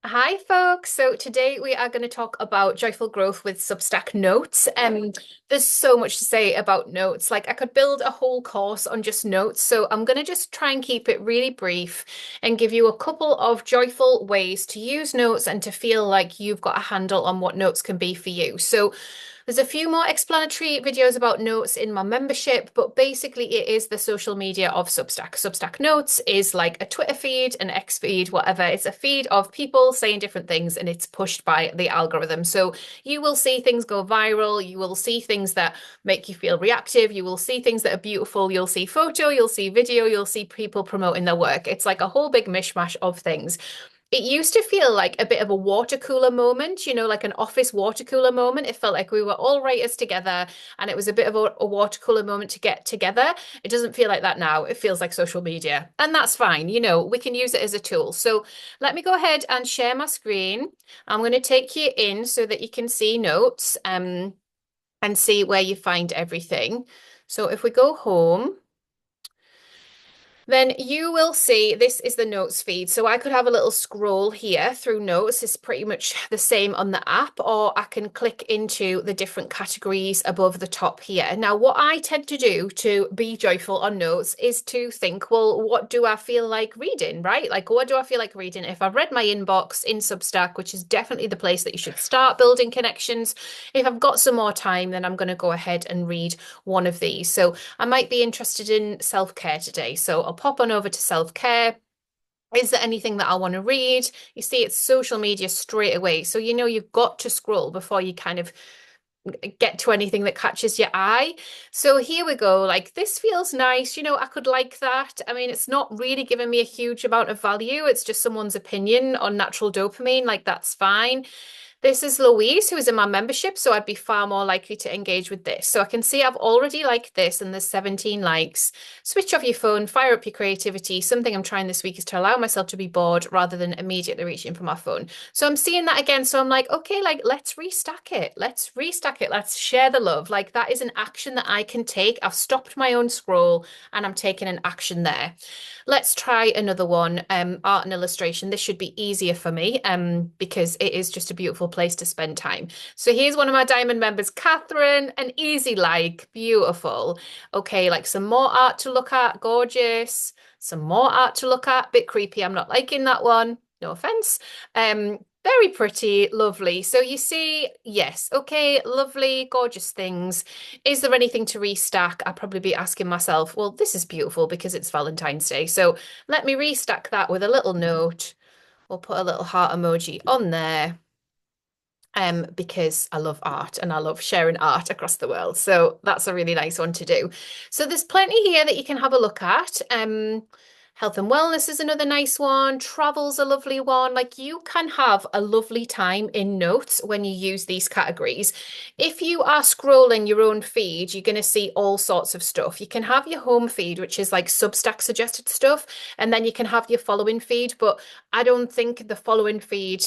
Hi, folks. So today we are going to talk about joyful growth with Substack Notes. There's so much to say about notes. Like I could build a whole course on just notes. So I'm going to just try and keep it really brief and give you a couple of joyful ways to use notes and to feel like you've got a handle on what notes can be for you. So there's a few more explanatory videos about notes in my membership, but basically it is the social media of Substack. Substack Notes is like a Twitter feed, an X feed, whatever. It's a feed of people saying different things and it's pushed by the algorithm. So you will see things go viral, you will see things that make you feel reactive, you will see things that are beautiful, you'll see photo, you'll see video, you'll see people promoting their work. It's like a whole big mishmash of things. It used to feel like a bit of a water cooler moment, like an office water cooler moment. It felt like we were all writers together and it was a bit of a water cooler moment to get together. It doesn't feel like that now. It feels like social media. And that's fine. We can use it as a tool. So let me go ahead and share my screen. I'm going to take you in so that you can see notes and see where you find everything. So if we go home, then you will see this is the notes feed. So I could have a little scroll here through notes. It's pretty much the same on the app, or I can click into the different categories above the top here. Now, what I tend to do to be joyful on notes is to think, well, what do I feel like reading, right? Like, what do I feel like reading? If I've read my inbox in Substack, which is definitely the place that you should start building connections, if I've got some more time, then I'm going to go ahead and read one of these. So I might be interested in self-care today. So I'll pop on over to self-care. Is there anything that I want to read? You see, it's social media straight away. So you know you've got to scroll before you kind of get to anything that catches your eye. So here we go. Like this feels nice. I could like that. I mean, it's not really giving me a huge amount of value. It's just someone's opinion on natural dopamine. Like that's fine. This is Louise, who is in my membership, so I'd be far more likely to engage with this. So I can see I've already liked this and there's 17 likes. Switch off your phone, fire up your creativity. Something I'm trying this week is to allow myself to be bored rather than immediately reaching for my phone. So I'm seeing that again. So I'm like, okay, like let's restack it. Let's restack it. Let's share the love. Like that is an action that I can take. I've stopped my own scroll and I'm taking an action there. Let's try another one. Art and illustration. This should be easier for me because it is just a beautiful place to spend time. So here's one of my diamond members, Catherine, an easy like, beautiful. Okay, like some more art to look at, gorgeous. Some more art to look at, bit creepy. I'm not liking that one. No offense. Very pretty, lovely. So you see, yes, okay, lovely, gorgeous things. Is there anything to restack? I'd probably be asking myself, well, this is beautiful because it's Valentine's Day. So let me restack that with a little note. We'll put a little heart emoji on there. Because I love art and I love sharing art across the world. So that's a really nice one to do. So there's plenty here that you can have a look at. Health and wellness is another nice one. Travel's a lovely one. Like you can have a lovely time in notes when you use these categories. If you are scrolling your own feed, you're going to see all sorts of stuff. You can have your home feed, which is like Substack suggested stuff, and then you can have your following feed. But I don't think the following feed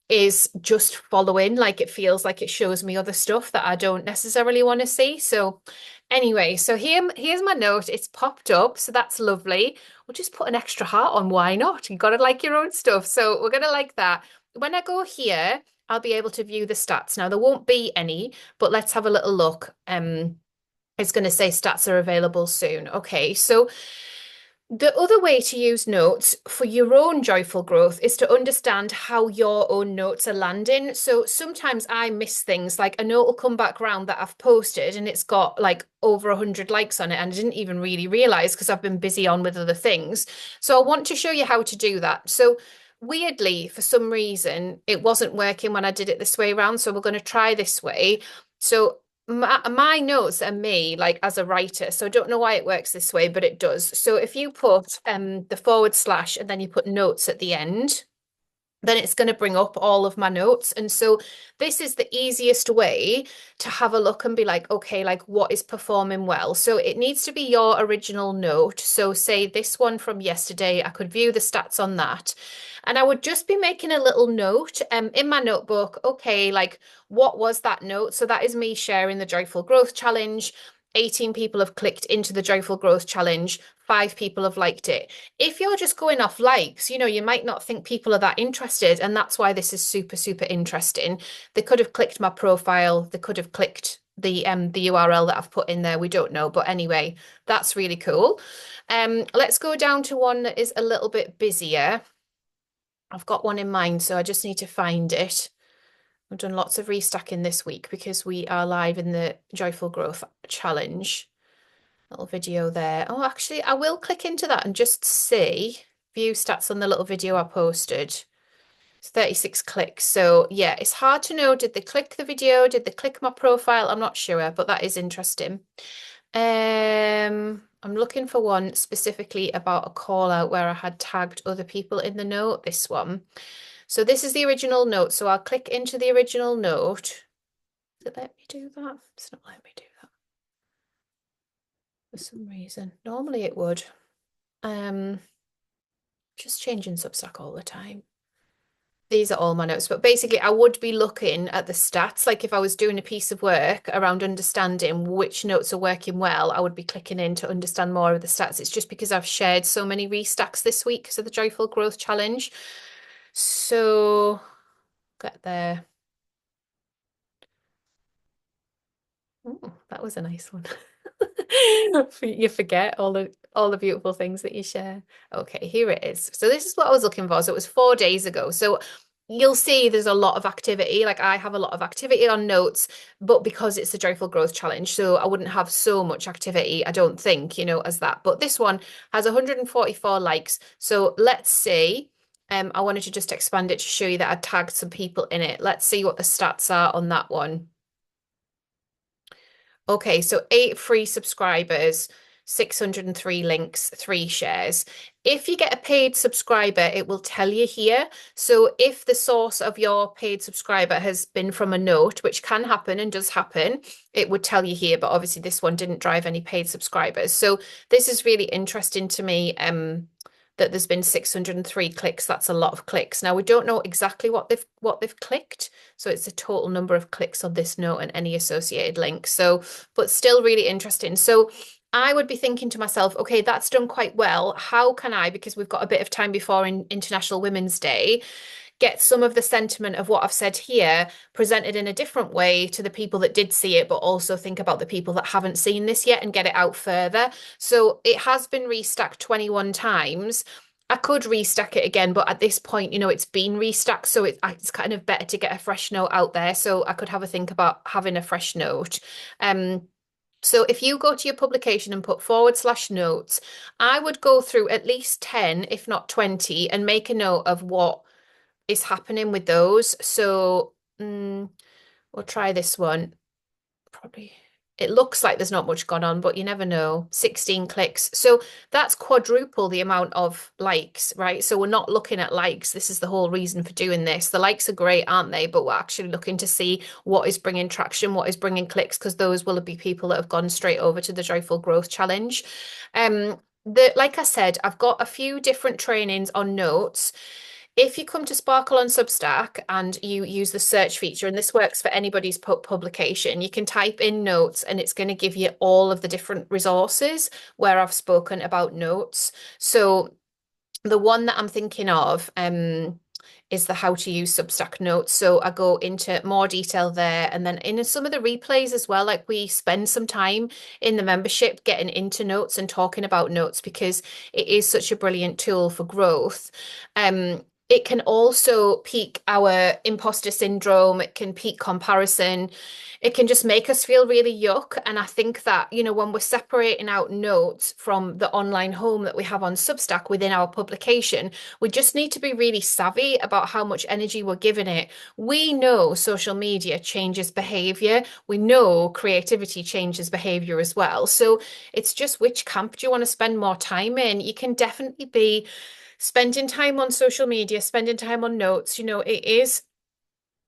is just following. Like it feels like it shows me other stuff that I don't necessarily want to see. So anyway, so here's my note. It's popped up, so that's lovely. We'll just put an extra heart on. Why not? You got to like your own stuff. So we're gonna like that. When I go here, I'll be able to view the stats. Now there won't be any, but let's have a little look. It's going to say stats are available soon. Okay, so the other way to use notes for your own joyful growth is to understand how your own notes are landing. So sometimes I miss things, like a note will come back round that I've posted and it's got like over 100 likes on it and I didn't even really realize because I've been busy on with other things. So I want to show you how to do that. So weirdly, for some reason, it wasn't working when I did it this way around. So we're going to try this way. So my notes are me like as a writer, so I don't know why it works this way, but it does. So if you put the forward slash and then you put notes at the end, then it's going to bring up all of my notes. And so this is the easiest way to have a look and be like, okay, like what is performing well? So it needs to be your original note. So say this one from yesterday, I could view the stats on that. And I would just be making a little note in my notebook. Okay, like what was that note? So that is me sharing the Joyful Growth Challenge. 18 people have clicked into the Joyful Growth Challenge, 5 people have liked it. If you're just going off likes, you might not think people are that interested, and that's why this is super, super interesting. They could have clicked my profile, they could have clicked the URL that I've put in there. We don't know. But anyway, that's really cool. Let's go down to one that is a little bit busier. I've got one in mind, so I just need to find it. I've done lots of restacking this week because we are live in the Joyful Growth Challenge. Little video there. Oh, actually, I will click into that and just see view stats on the little video I posted. It's 36 clicks. So yeah, it's hard to know. Did they click the video? Did they click my profile? I'm not sure, but that is interesting. I'm looking for one specifically about a call out where I had tagged other people in the note, this one. So this is the original note. So I'll click into the original note. Does it let me do that? It's not letting me do that for some reason. Normally it would. Just changing Substack all the time. These are all my notes, but basically I would be looking at the stats. Like if I was doing a piece of work around understanding which notes are working well, I would be clicking in to understand more of the stats. It's just because I've shared so many restacks this week because of the Joyful Growth Challenge. So get there. Oh, that was a nice one. You forget all the beautiful things that you share. Okay, here it is. So this is what I was looking for. So it was 4 days ago. So you'll see there's a lot of activity. Like I have a lot of activity on notes, but because it's the Joyful Growth Challenge, so I wouldn't have so much activity, I don't think, as that. But this one has 144 likes. So let's see. I wanted to just expand it to show you that I tagged some people in it. Let's see what the stats are on that one. Okay, so 8 free subscribers, 603 links, 3 shares. If you get a paid subscriber, it will tell you here. So if the source of your paid subscriber has been from a note, which can happen and does happen, it would tell you here. But obviously this one didn't drive any paid subscribers. So this is really interesting to me. That there's been 603 clicks. That's a lot of clicks. Now we don't know exactly what they've clicked. So it's the total number of clicks on this note and any associated links. So, but still really interesting. So I would be thinking to myself, okay, that's done quite well. How can I, because we've got a bit of time before International Women's Day, get some of the sentiment of what I've said here presented in a different way to the people that did see it, but also think about the people that haven't seen this yet and get it out further. So it has been restacked 21 times. I could restack it again, but at this point, it's been restacked, so it's kind of better to get a fresh note out there. So I could have a think about having a fresh note. So if you go to your publication and put /notes, I would go through at least 10, if not 20, and make a note of what is happening with those. So we'll try this one. Probably it looks like there's not much gone on, but you never know. 16 clicks. So that's quadruple the amount of likes, right? So we're not looking at likes. This is the whole reason for doing this. The likes are great, aren't they? But we're actually looking to see what is bringing traction, what is bringing clicks, because those will be people that have gone straight over to the Joyful Growth Challenge. Like I said, I've got a few different trainings on notes. If you come to Sparkle on Substack and you use the search feature, and this works for anybody's publication, you can type in notes and it's going to give you all of the different resources where I've spoken about notes. So the one that I'm thinking of is the how to use Substack Notes. So I go into more detail there, and then in some of the replays as well, like we spend some time in the membership getting into notes and talking about notes because it is such a brilliant tool for growth. It can also peak our imposter syndrome. It can peak comparison. It can just make us feel really yuck. And I think that, when we're separating out notes from the online home that we have on Substack within our publication, we just need to be really savvy about how much energy we're giving it. We know social media changes behavior. We know creativity changes behavior as well. So it's just which camp do you want to spend more time in? You can definitely be spending time on social media, spending time on notes. It is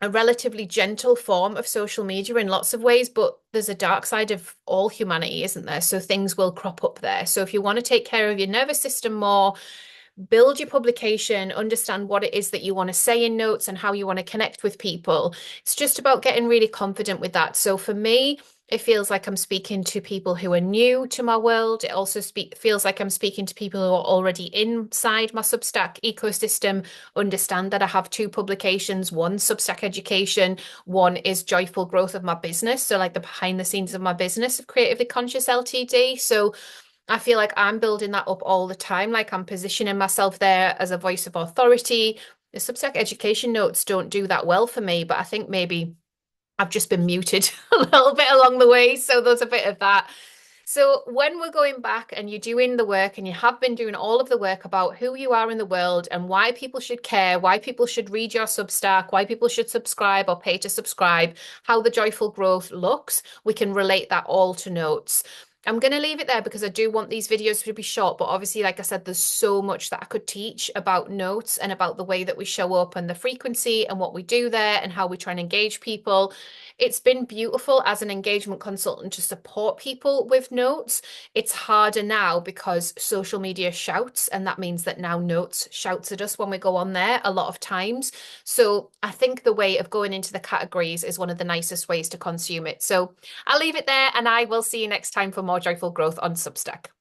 a relatively gentle form of social media in lots of ways, but there's a dark side of all humanity, isn't there? So things will crop up there. So if you want to take care of your nervous system more, build your publication, understand what it is that you want to say in notes and how you want to connect with people. It's just about getting really confident with that. So for me, It feels like I'm speaking to people who are new to my world. It also feels like I'm speaking to people who are already inside my Substack ecosystem, understand that I have two publications, one Substack education, one is joyful growth of my business. So like the behind the scenes of my business of Creatively Conscious Ltd. So I feel like I'm building that up all the time. Like I'm positioning myself there as a voice of authority. The Substack education notes don't do that well for me, but I think maybe I've just been muted a little bit along the way. So there's a bit of that. So when we're going back and you're doing the work and you have been doing all of the work about who you are in the world and why people should care, why people should read your Substack, why people should subscribe or pay to subscribe, how the joyful growth looks, we can relate that all to notes. I'm going to leave it there because I do want these videos to be short, but obviously, like I said, there's so much that I could teach about notes and about the way that we show up and the frequency and what we do there and how we try and engage people. It's been beautiful as an engagement consultant to support people with notes. It's harder now because social media shouts, and that means that now notes shouts at us when we go on there a lot of times. So I think the way of going into the categories is one of the nicest ways to consume it. So I'll leave it there and I will see you next time for more joyful growth on Substack.